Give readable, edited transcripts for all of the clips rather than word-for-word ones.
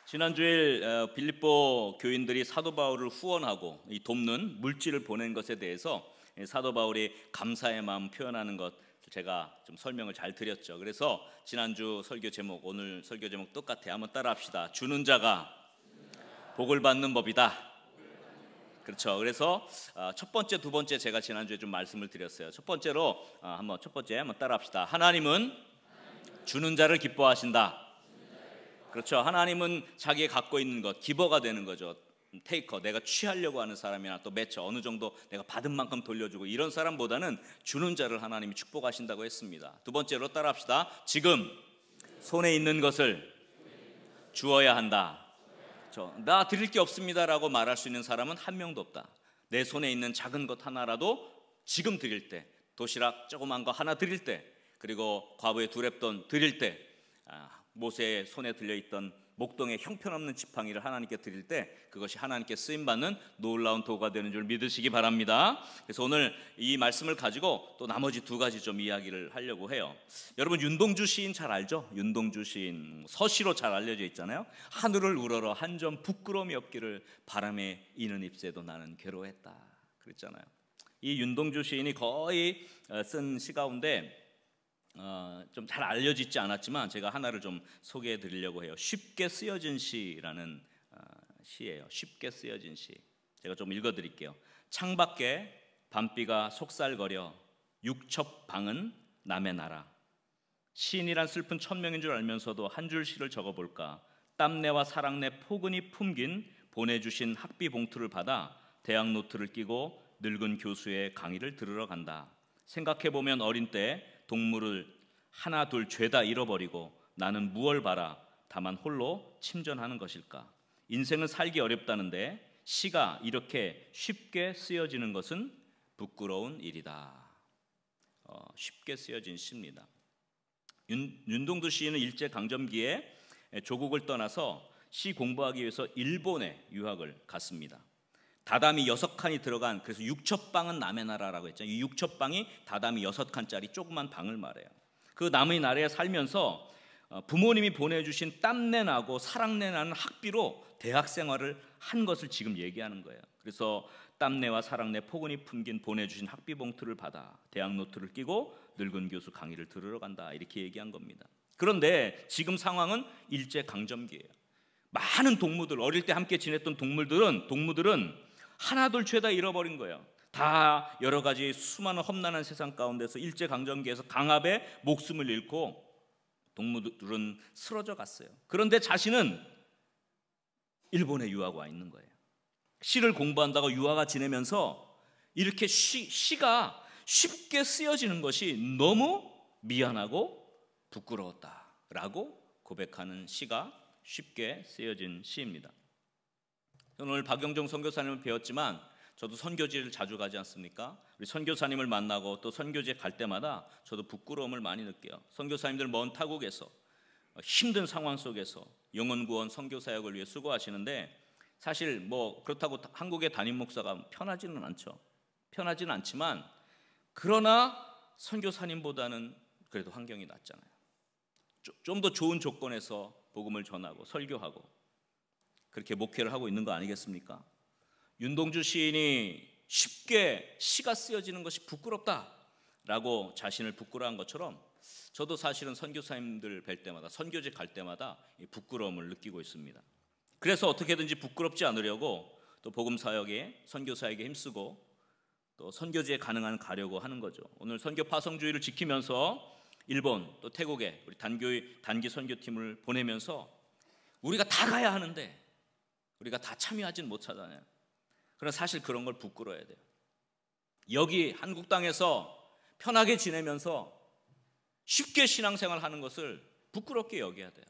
지난주에 빌립보 교인들이 사도 바울을 후원하고 돕는 물질을 보낸 것에 대해서 사도 바울이 감사의 마음 표현하는 것 제가 좀 설명을 잘 드렸죠. 그래서 지난주 설교 제목, 오늘 설교 제목 똑같아요. 한번 따라합시다. 주는 자가 복을 받는 법이다. 그렇죠. 그래서 첫 번째, 두 번째 제가 지난주에 좀 말씀을 드렸어요. 첫 번째로 첫 번째 한번 따라합시다. 하나님은 주는 자를 기뻐하신다. 그렇죠. 하나님은 자기가 갖고 있는 것, 기버가 되는 거죠. 테이커, 내가 취하려고 하는 사람이나 또 매처, 어느 정도 내가 받은 만큼 돌려주고 이런 사람보다는 주는 자를 하나님이 축복하신다고 했습니다. 두 번째로 따라합시다. 지금 손에 있는 것을 주어야 한다. 그렇죠. 나 드릴 게 없습니다라고 말할 수 있는 사람은 한 명도 없다. 내 손에 있는 작은 것 하나라도 지금 드릴 때, 도시락 조그만 거 하나 드릴 때, 그리고 과부의 두렙돈 드릴 때, 모세의 손에 들려있던 목동의 형편없는 지팡이를 하나님께 드릴 때 그것이 하나님께 쓰임받는 놀라운 도구가 되는 줄 믿으시기 바랍니다. 그래서 오늘 이 말씀을 가지고 또 나머지 두 가지 좀 이야기를 하려고 해요. 여러분 윤동주 시인 잘 알죠? 윤동주 시인 서시로 잘 알려져 있잖아요. 하늘을 우러러 한 점 부끄러움이 없기를 바람에 이는 잎새도 나는 괴로웠다 그랬잖아요. 이 윤동주 시인이 거의 쓴 시 가운데 좀 잘 알려지지 않았지만 제가 하나를 좀 소개해 드리려고 해요. 쉽게 쓰여진 시라는 시예요. 쉽게 쓰여진 시. 제가 좀 읽어 드릴게요. 창밖에 밤비가 속살거려 육첩방은 남의 나라. 시인이란 슬픈 천명인 줄 알면서도 한 줄 시를 적어볼까. 땀내와 사랑내 포근히 품긴 보내주신 학비 봉투를 받아 대학 노트를 끼고 늙은 교수의 강의를 들으러 간다. 생각해보면 어린 때 동물을 하나 둘 죄다 잃어버리고 나는 무얼 바라 다만 홀로 침전하는 것일까. 인생은 살기 어렵다는데 시가 이렇게 쉽게 쓰여지는 것은 부끄러운 일이다. 쉽게 쓰여진 시입니다. 윤동주 시인은 일제강점기에 조국을 떠나서 시 공부하기 위해서 일본에 유학을 갔습니다. 다담이 6칸이 들어간, 그래서 육첩방은 남의 나라라고 했잖아요. 이 육첩방이 다담이 6칸짜리 조그만 방을 말해요. 그 남의 나라에 살면서 부모님이 보내주신 땀내 나고 사랑내 나는 학비로 대학 생활을 한 것을 지금 얘기하는 거예요. 그래서 땀내와 사랑내 포근히 품긴 보내주신 학비 봉투를 받아 대학 노트를 끼고 늙은 교수 강의를 들으러 간다 이렇게 얘기한 겁니다. 그런데 지금 상황은 일제강점기예요. 많은 동무들, 어릴 때 함께 지냈던 동무들은 하나둘 죄다 잃어버린 거예요. 다 여러 가지 수많은 험난한 세상 가운데서 일제강점기에서 강압에 목숨을 잃고 동무들은 쓰러져 갔어요. 그런데 자신은 일본에 유학 와 있는 거예요. 시를 공부한다고 유학을 지내면서 이렇게 시가 쉽게 쓰여지는 것이 너무 미안하고 부끄러웠다라고 고백하는 시가 쉽게 쓰여진 시입니다. 오늘 박영종 선교사님을 배웠지만 저도 선교지를 자주 가지 않습니까? 우리 선교사님을 만나고 또 선교지에 갈 때마다 저도 부끄러움을 많이 느껴요. 선교사님들 먼 타국에서 힘든 상황 속에서 영혼구원 선교사역을 위해 수고하시는데 사실 그렇다고 한국의 담임 목사가 편하지는 않죠. 편하지는 않지만 그러나 선교사님보다는 그래도 환경이 낫잖아요. 좀 더 좋은 조건에서 복음을 전하고 설교하고 그렇게 목회를 하고 있는 거 아니겠습니까? 윤동주 시인이 쉽게 시가 쓰여지는 것이 부끄럽다라고 자신을 부끄러워한 것처럼 저도 사실은 선교사님들 뵐 때마다 선교지 갈 때마다 부끄러움을 느끼고 있습니다. 그래서 어떻게든지 부끄럽지 않으려고 또 복음사역에 선교사에게 힘쓰고 또 선교지에 가능한 가려고 하는 거죠. 오늘 선교 파송주의를 지키면서 일본 또 태국에 우리 단기 선교팀을 보내면서 우리가 다 가야 하는데 우리가 다 참여하지는 못하잖아요. 그러나 사실 그런 걸 부끄러워야 돼요. 여기 한국 땅에서 편하게 지내면서 쉽게 신앙생활 하는 것을 부끄럽게 여겨야 돼요.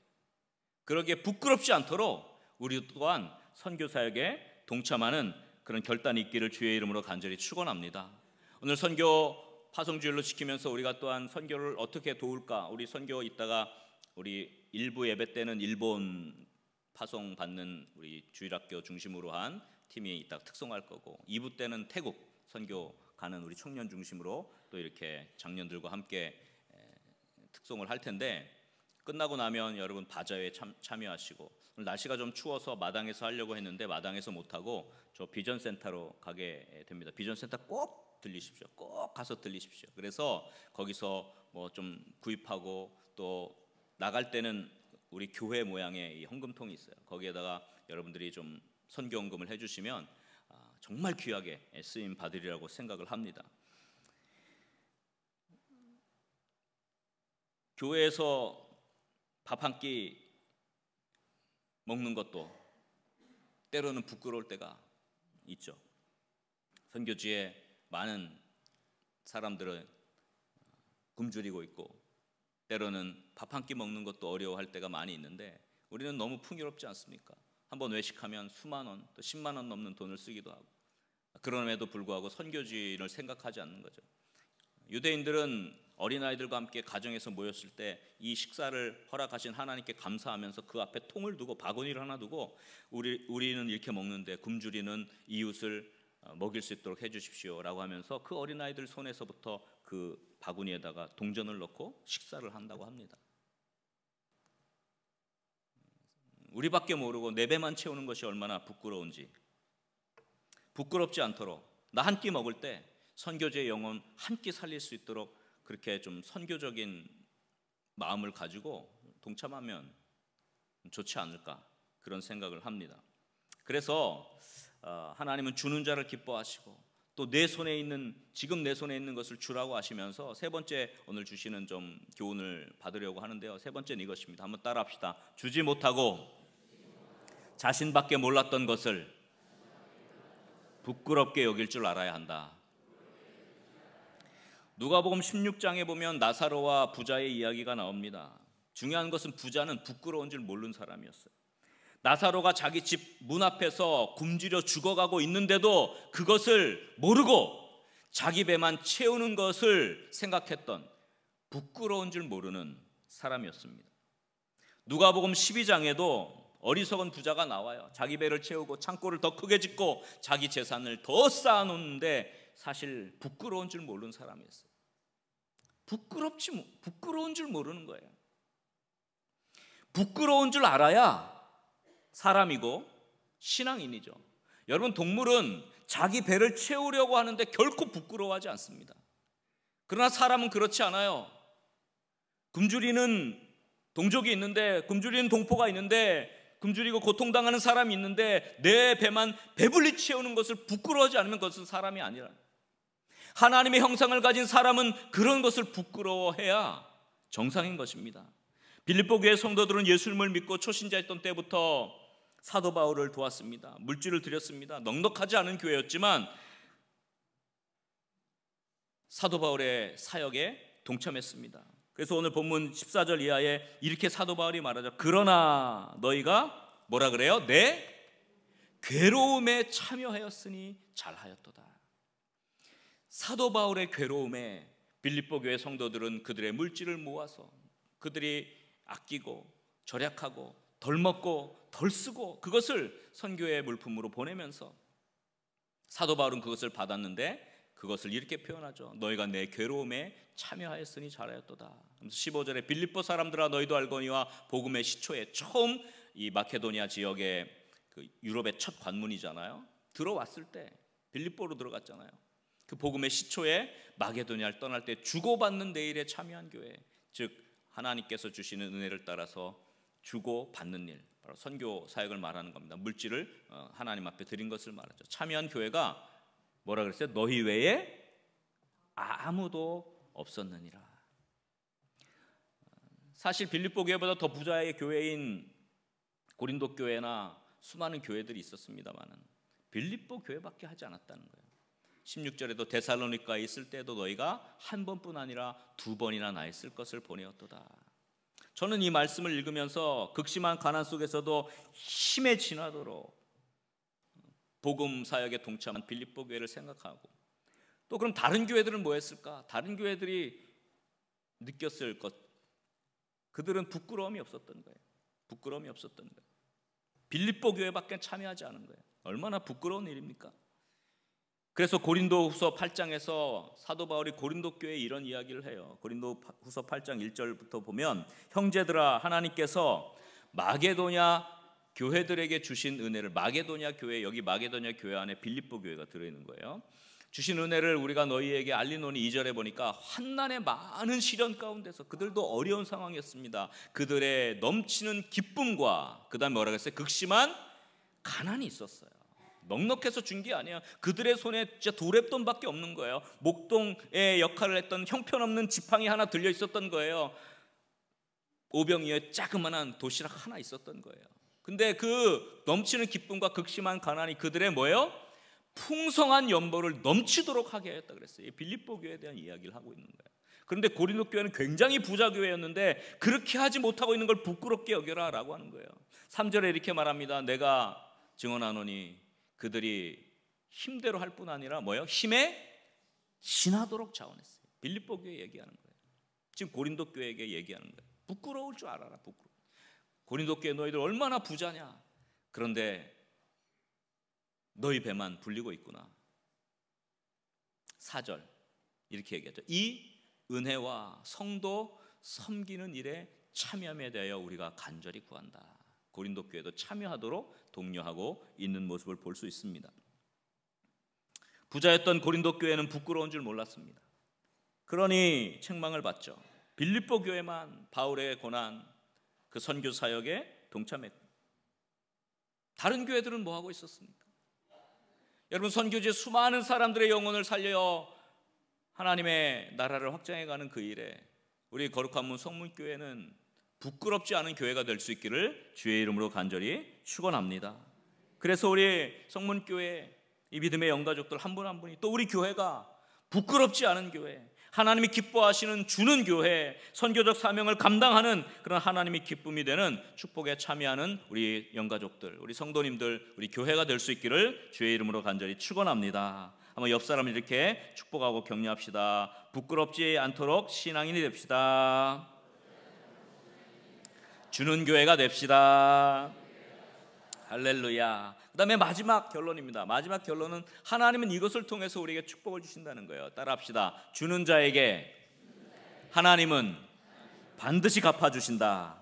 그러기에 부끄럽지 않도록 우리 또한 선교사역에 동참하는 그런 결단이 있기를 주의 이름으로 간절히 축원합니다. 오늘 선교 파송주일로 지키면서 우리가 또한 선교를 어떻게 도울까? 우리 선교 있다가 우리 일부 예배 때는 일본 파송 받는 우리 주일학교 중심으로 한 팀이 이따 특송할 거고 2부 때는 태국 선교 가는 우리 청년 중심으로 또 이렇게 장년들과 함께 특송을 할 텐데 끝나고 나면 여러분 바자회에 참여하시고, 날씨가 좀 추워서 마당에서 하려고 했는데 마당에서 못하고 저 비전센터로 가게 됩니다. 비전센터 꼭 들리십시오. 꼭 가서 들리십시오. 그래서 거기서 뭐 좀 구입하고, 또 나갈 때는 우리 교회 모양의 이 헌금통이 있어요. 거기에다가 여러분들이 좀 선교헌금을 해주시면 정말 귀하게 쓰임 받으리라고 생각을 합니다. 교회에서 밥 한 끼 먹는 것도 때로는 부끄러울 때가 있죠. 선교지에 많은 사람들은 굶주리고 있고, 때로는 밥 한 끼 먹는 것도 어려워할 때가 많이 있는데, 우리는 너무 풍요롭지 않습니까? 한번 외식하면 수만 원, 또 10만 원 넘는 돈을 쓰기도 하고, 그럼에도 불구하고 선교지를 생각하지 않는 거죠. 유대인들은 어린아이들과 함께 가정에서 모였을 때 이 식사를 허락하신 하나님께 감사하면서 그 앞에 통을 두고, 바구니를 하나 두고, 우리는 이렇게 먹는데 굶주리는 이웃을 먹일 수 있도록 해주십시오 라고 하면서 그 어린아이들 손에서부터 그 바구니에다가 동전을 넣고 식사를 한다고 합니다. 우리밖에 모르고 내 배만 채우는 것이 얼마나 부끄러운지, 부끄럽지 않도록 나 한 끼 먹을 때 선교제의 영혼 한 끼 살릴 수 있도록 그렇게 좀 선교적인 마음을 가지고 동참하면 좋지 않을까, 그런 생각을 합니다. 그래서 하나님은 주는 자를 기뻐하시고, 또 내 손에 있는, 지금 내 손에 있는 것을 주라고 하시면서 세 번째 오늘 주시는 좀 교훈을 받으려고 하는데요. 세 번째는 이것입니다. 한번 따라합시다. 주지 못하고 자신밖에 몰랐던 것을 부끄럽게 여길 줄 알아야 한다. 누가복음 16장에 보면 나사로와 부자의 이야기가 나옵니다. 중요한 것은 부자는 부끄러운 줄 모르는 사람이었어요. 나사로가 자기 집 문 앞에서 굶주려 죽어가고 있는데도 그것을 모르고 자기 배만 채우는 것을 생각했던 부끄러운 줄 모르는 사람이었습니다. 누가복음 12장에도 어리석은 부자가 나와요. 자기 배를 채우고 창고를 더 크게 짓고 자기 재산을 더 쌓아놓는데 사실 부끄러운 줄 모르는 사람이었어요. 부끄러운 줄 모르는 거예요. 부끄러운 줄 알아야 사람이고 신앙인이죠. 여러분, 동물은 자기 배를 채우려고 하는데 결코 부끄러워하지 않습니다. 그러나 사람은 그렇지 않아요. 굶주리는 동족이 있는데, 굶주리는 동포가 있는데, 굶주리고 고통당하는 사람이 있는데 내 배만 배불리 채우는 것을 부끄러워하지 않으면 그것은 사람이 아니라, 하나님의 형상을 가진 사람은 그런 것을 부끄러워해야 정상인 것입니다. 빌립보 교회 성도들은 예수님을 믿고 초신자였던 때부터 사도 바울을 도왔습니다. 물질을 드렸습니다. 넉넉하지 않은 교회였지만 사도 바울의 사역에 동참했습니다. 그래서 오늘 본문 14절 이하에 이렇게 사도 바울이 말하죠. 그러나 너희가 뭐라 그래요? 내 괴로움에 참여하였으니 잘하였도다. 사도 바울의 괴로움에 빌립보 교회 성도들은 그들의 물질을 모아서, 그들이 아끼고 절약하고 덜 먹고 덜 쓰고 그것을 선교의 물품으로 보내면서, 사도 바울은 그것을 받았는데 그것을 이렇게 표현하죠. 너희가 내 괴로움에 참여하였으니 잘하였도다. 15절에 빌립보 사람들아 너희도 알거니와, 복음의 시초에 처음 이 마케도니아 지역의 그 유럽의 첫 관문이잖아요. 들어왔을 때 빌립보로 들어갔잖아요. 그 복음의 시초에 마게도니아를 떠날 때 주고받는 내일에 참여한 교회, 즉 하나님께서 주시는 은혜를 따라서 주고 받는 일, 바로 선교 사역을 말하는 겁니다. 물질을 하나님 앞에 드린 것을 말하죠. 참여한 교회가 뭐라 그랬어요? 너희 외에 아무도 없었느니라. 사실 빌립보 교회보다 더 부자의 교회인 고린도 교회나 수많은 교회들이 있었습니다만 빌립보 교회밖에 하지 않았다는 거예요. 16절에도 데살로니가에 있을 때도 너희가 한 번뿐 아니라 두 번이나 나 있을 것을 보내었도다. 저는 이 말씀을 읽으면서 극심한 가난 속에서도 힘에 지나도록 복음 사역에 동참한 빌립보 교회를 생각하고, 또 그럼 다른 교회들은 뭐 했을까? 다른 교회들이 느꼈을 것, 그들은 부끄러움이 없었던 거예요. 부끄러움이 없었던 거예요. 빌립보 교회밖에 참여하지 않은 거예요. 얼마나 부끄러운 일입니까? 그래서 고린도후서 8장에서 사도 바울이 고린도 교회에 이런 이야기를 해요. 고린도후서 8장 1절부터 보면 형제들아 하나님께서 마게도냐 교회들에게 주신 은혜를, 마게도냐 교회, 여기 마게도냐 교회 안에 빌립보 교회가 들어있는 거예요. 주신 은혜를 우리가 너희에게 알리노니 2절에 보니까 환난의 많은 시련 가운데서 그들도 어려운 상황이었습니다. 그들의 넘치는 기쁨과 그 다음에 뭐라고 했어요? 극심한 가난이 있었어요. 넉넉해서 준 게 아니에요. 그들의 손에 진짜 도랩돈밖에 없는 거예요. 목동의 역할을 했던 형편없는 지팡이 하나 들려 있었던 거예요. 오병이어의 자그마한 도시락 하나 있었던 거예요. 근데 그 넘치는 기쁨과 극심한 가난이 그들의 뭐예요? 풍성한 연보를 넘치도록 하게 하였다 그랬어요. 빌립보 교회에 대한 이야기를 하고 있는 거예요. 그런데 고린도 교회는 굉장히 부자 교회였는데 그렇게 하지 못하고 있는 걸 부끄럽게 여겨라 라고 하는 거예요. 3절에 이렇게 말합니다. 내가 증언하노니 그들이 힘대로 할 뿐 아니라 뭐예요? 힘에 지나도록 자원했어요. 빌립보 교회 얘기하는 거예요. 지금 고린도 교회에게 얘기하는 거예요. 부끄러울 줄 알아라. 부끄러워. 고린도 교회 너희들 얼마나 부자냐. 그런데 너희 배만 불리고 있구나. 4절 이렇게 얘기하죠. 이 은혜와 성도 섬기는 일에 참여함에 대하여 우리가 간절히 구한다. 고린도 교회도 참여하도록 독려하고 있는 모습을 볼 수 있습니다. 부자였던 고린도 교회는 부끄러운 줄 몰랐습니다. 그러니 책망을 받죠. 빌립보 교회만 바울의 고난 그 선교 사역에 동참했고 다른 교회들은 뭐 하고 있었습니까? 여러분, 선교지에 수많은 사람들의 영혼을 살려 하나님의 나라를 확장해가는 그 일에 우리 거룩한 문 성문교회는 부끄럽지 않은 교회가 될 수 있기를 주의 이름으로 간절히 축원합니다. 그래서 우리 성문교회 이 믿음의 영가족들 한 분 한 분이 또 우리 교회가 부끄럽지 않은 교회, 하나님이 기뻐하시는 주는 교회, 선교적 사명을 감당하는 그런 하나님이 기쁨이 되는 축복에 참여하는 우리 영가족들, 우리 성도님들, 우리 교회가 될 수 있기를 주의 이름으로 간절히 축원합니다. 한번 옆 사람을 이렇게 축복하고 격려합시다. 부끄럽지 않도록 신앙인이 됩시다. 주는 교회가 됩시다. 할렐루야. 그 다음에 마지막 결론입니다. 마지막 결론은 하나님은 이것을 통해서 우리에게 축복을 주신다는 거예요. 따라합시다. 주는 자에게 하나님은 반드시 갚아주신다.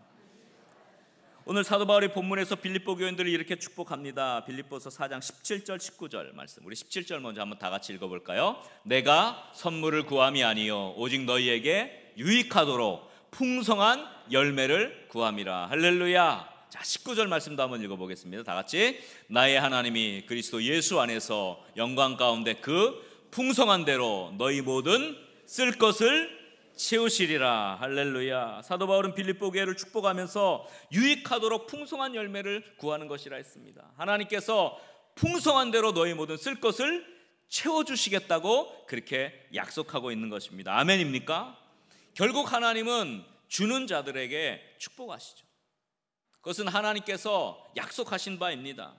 오늘 사도 바울이 본문에서 빌립보 교인들을 이렇게 축복합니다. 빌립보서 4장 17절 19절 말씀, 우리 17절 먼저 한번 다 같이 읽어볼까요? 내가 선물을 구함이 아니요 오직 너희에게 유익하도록 풍성한 열매를 구함이라. 할렐루야. 자, 19절 말씀도 한번 읽어보겠습니다. 다 같이. 나의 하나님이 그리스도 예수 안에서 영광 가운데 그 풍성한 대로 너희 모든 쓸 것을 채우시리라. 할렐루야. 사도 바울은 빌립보 교회를 축복하면서 유익하도록 풍성한 열매를 구하는 것이라 했습니다. 하나님께서 풍성한 대로 너희 모든 쓸 것을 채워주시겠다고 그렇게 약속하고 있는 것입니다. 아멘입니까? 결국 하나님은 주는 자들에게 축복하시죠. 그것은 하나님께서 약속하신 바입니다.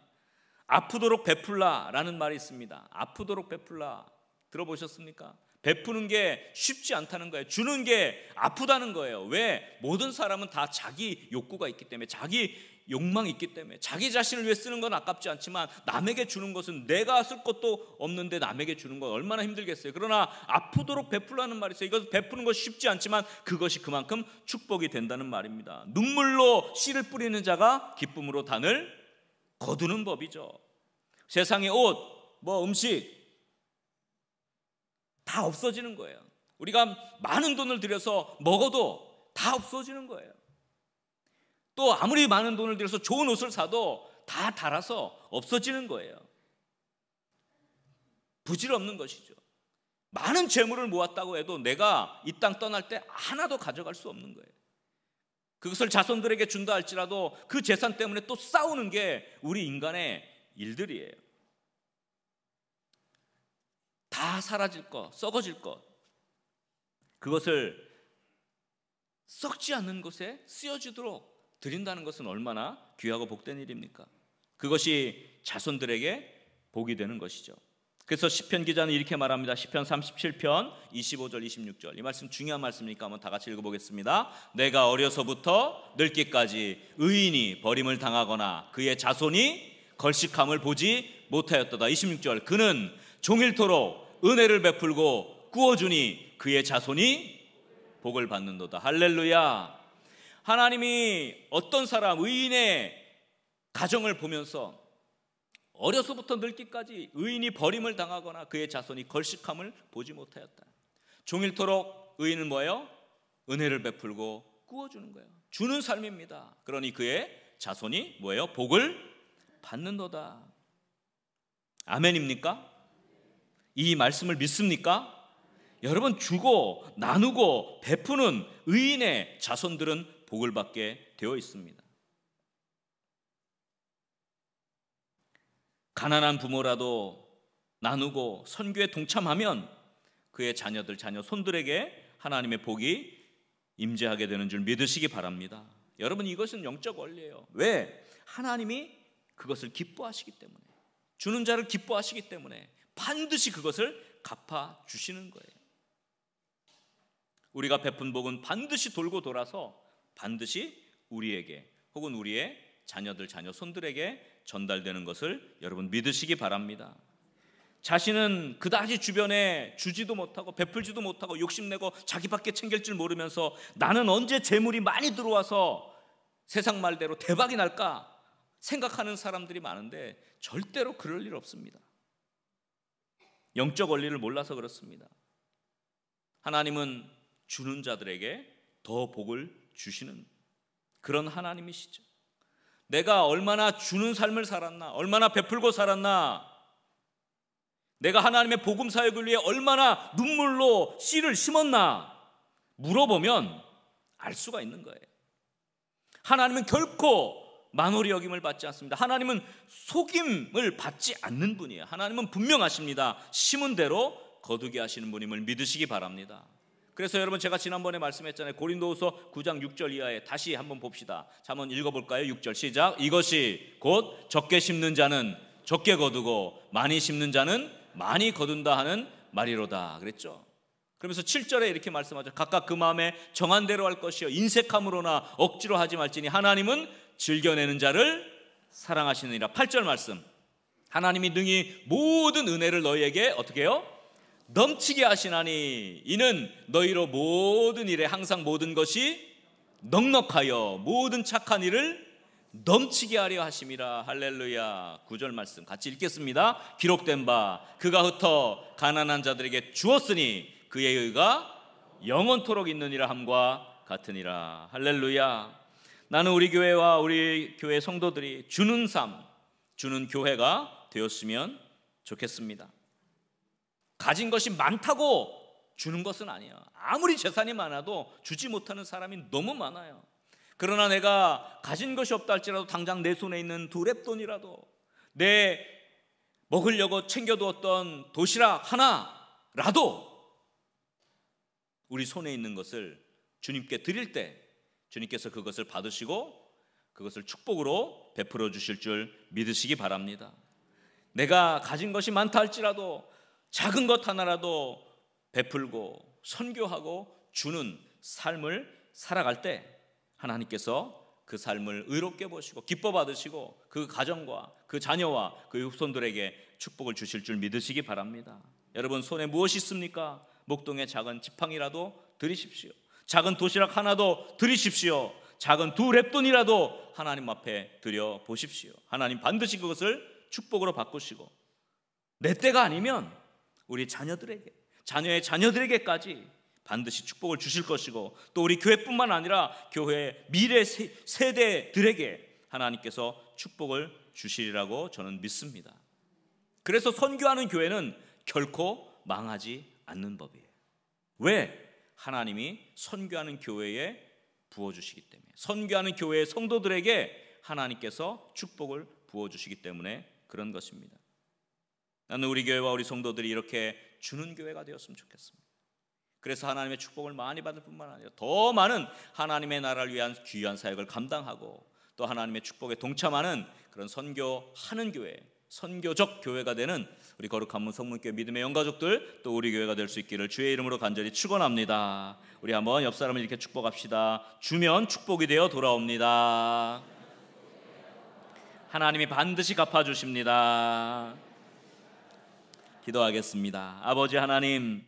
아프도록 베풀라라는 말이 있습니다. 아프도록 베풀라 들어보셨습니까? 베푸는 게 쉽지 않다는 거예요. 주는 게 아프다는 거예요. 왜? 모든 사람은 다 자기 욕구가 있기 때문에, 자기 욕망이 있기 때문에, 자기 자신을 위해 쓰는 건 아깝지 않지만 남에게 주는 것은 내가 쓸 것도 없는데 남에게 주는 건 얼마나 힘들겠어요. 그러나 아프도록 베풀라는 말이 있어요. 이것을 베푸는 것이 쉽지 않지만 그것이 그만큼 축복이 된다는 말입니다. 눈물로 씨를 뿌리는 자가 기쁨으로 단을 거두는 법이죠. 세상의 옷, 음식 다 없어지는 거예요. 우리가 많은 돈을 들여서 먹어도 다 없어지는 거예요. 또 아무리 많은 돈을 들여서 좋은 옷을 사도 다 닳아서 없어지는 거예요. 부질없는 것이죠. 많은 재물을 모았다고 해도 내가 이 땅 떠날 때 하나도 가져갈 수 없는 거예요. 그것을 자손들에게 준다 할지라도 그 재산 때문에 또 싸우는 게 우리 인간의 일들이에요. 다 사라질 것, 썩어질 것, 그것을 썩지 않는 곳에 쓰여지도록 드린다는 것은 얼마나 귀하고 복된 일입니까? 그것이 자손들에게 복이 되는 것이죠. 그래서 시편 기자는 이렇게 말합니다. 시편 37편 25절 26절, 이 말씀 중요한 말씀이니까 한번 다 같이 읽어보겠습니다. 내가 어려서부터 늙기까지 의인이 버림을 당하거나 그의 자손이 걸식함을 보지 못하였도다. 26절, 그는 종일토록 은혜를 베풀고 구워주니 그의 자손이 복을 받는도다. 할렐루야. 하나님이 어떤 사람, 의인의 가정을 보면서 어려서부터 늙기까지 의인이 버림을 당하거나 그의 자손이 걸식함을 보지 못하였다. 종일토록 의인은 뭐예요? 은혜를 베풀고 구워주는 거예요. 주는 삶입니다. 그러니 그의 자손이 뭐예요? 복을 받는도다. 아멘입니까? 이 말씀을 믿습니까? 여러분, 주고 나누고 베푸는 의인의 자손들은 복을 받게 되어 있습니다. 가난한 부모라도 나누고 선교에 동참하면 그의 자녀들, 자녀 손들에게 하나님의 복이 임재하게 되는 줄 믿으시기 바랍니다. 여러분, 이것은 영적 원리예요. 왜? 하나님이 그것을 기뻐하시기 때문에, 주는 자를 기뻐하시기 때문에 반드시 그것을 갚아주시는 거예요. 우리가 베푼 복은 반드시 돌고 돌아서 반드시 우리에게 혹은 우리의 자녀들, 자녀 손들에게 전달되는 것을 여러분 믿으시기 바랍니다. 자신은 그다지 주변에 주지도 못하고 베풀지도 못하고 욕심내고 자기밖에 챙길 줄 모르면서 나는 언제 재물이 많이 들어와서 세상 말대로 대박이 날까 생각하는 사람들이 많은데 절대로 그럴 일 없습니다. 영적 원리를 몰라서 그렇습니다. 하나님은 주는 자들에게 더 복을 주시는 그런 하나님이시죠. 내가 얼마나 주는 삶을 살았나, 얼마나 베풀고 살았나, 내가 하나님의 복음 사역을 위해 얼마나 눈물로 씨를 심었나 물어보면 알 수가 있는 거예요. 하나님은 결코 만홀히 여김을 받지 않습니다. 하나님은 속임을 받지 않는 분이에요. 하나님은 분명하십니다. 심은 대로 거두게 하시는 분임을 믿으시기 바랍니다. 그래서 여러분, 제가 지난번에 말씀했잖아요. 고린도후서 9장 6절 이하에 다시 한번 봅시다. 자, 한번 읽어볼까요? 6절 시작. 이것이 곧 적게 심는 자는 적게 거두고 많이 심는 자는 많이 거둔다 하는 말이로다 그랬죠. 그러면서 7절에 이렇게 말씀하죠. 각각 그 마음에 정한 대로 할 것이요 인색함으로나 억지로 하지 말지니 하나님은 즐겨내는 자를 사랑하시느니라. 8절 말씀. 하나님이 능히 모든 은혜를 너희에게 어떻게 해요? 넘치게 하시나니 이는 너희로 모든 일에 항상 모든 것이 넉넉하여 모든 착한 일을 넘치게 하려 하심이라. 할렐루야. 9절 말씀 같이 읽겠습니다. 기록된 바 그가 흩어 가난한 자들에게 주었으니 그의 의가 영원토록 있느니라 함과 같으니라. 할렐루야. 나는 우리 교회와 우리 교회 성도들이 주는 삶, 주는 교회가 되었으면 좋겠습니다. 가진 것이 많다고 주는 것은 아니에요. 아무리 재산이 많아도 주지 못하는 사람이 너무 많아요. 그러나 내가 가진 것이 없다 할지라도 당장 내 손에 있는 두 랩돈이라도, 내 먹으려고 챙겨두었던 도시락 하나라도 우리 손에 있는 것을 주님께 드릴 때 주님께서 그것을 받으시고 그것을 축복으로 베풀어 주실 줄 믿으시기 바랍니다. 내가 가진 것이 많다 할지라도 작은 것 하나라도 베풀고 선교하고 주는 삶을 살아갈 때 하나님께서 그 삶을 의롭게 보시고 기뻐 받으시고 그 가정과 그 자녀와 그 후손들에게 축복을 주실 줄 믿으시기 바랍니다. 여러분, 손에 무엇이 있습니까? 목동에 작은 지팡이라도 드리십시오. 작은 도시락 하나도 드리십시오. 작은 두 랩돈이라도 하나님 앞에 드려 보십시오. 하나님 반드시 그것을 축복으로 바꾸시고 내 때가 아니면 우리 자녀들에게, 자녀의 자녀들에게까지 반드시 축복을 주실 것이고, 또 우리 교회뿐만 아니라 교회의 미래 세대들에게 하나님께서 축복을 주시리라고 저는 믿습니다. 그래서 선교하는 교회는 결코 망하지 않는 법이에요. 왜? 하나님이 선교하는 교회에 부어주시기 때문에, 선교하는 교회의 성도들에게 하나님께서 축복을 부어주시기 때문에 그런 것입니다. 나는 우리 교회와 우리 성도들이 이렇게 주는 교회가 되었으면 좋겠습니다. 그래서 하나님의 축복을 많이 받을 뿐만 아니라 더 많은 하나님의 나라를 위한 귀한 사역을 감당하고 또 하나님의 축복에 동참하는 그런 선교하는 교회, 선교적 교회가 되는 우리 거룩한 문 성문교회 믿음의 영가족들, 또 우리 교회가 될 수 있기를 주의 이름으로 간절히 축원합니다. 우리 한번 옆 사람을 이렇게 축복합시다. 주면 축복이 되어 돌아옵니다. 하나님이 반드시 갚아주십니다. 기도하겠습니다. 아버지 하나님,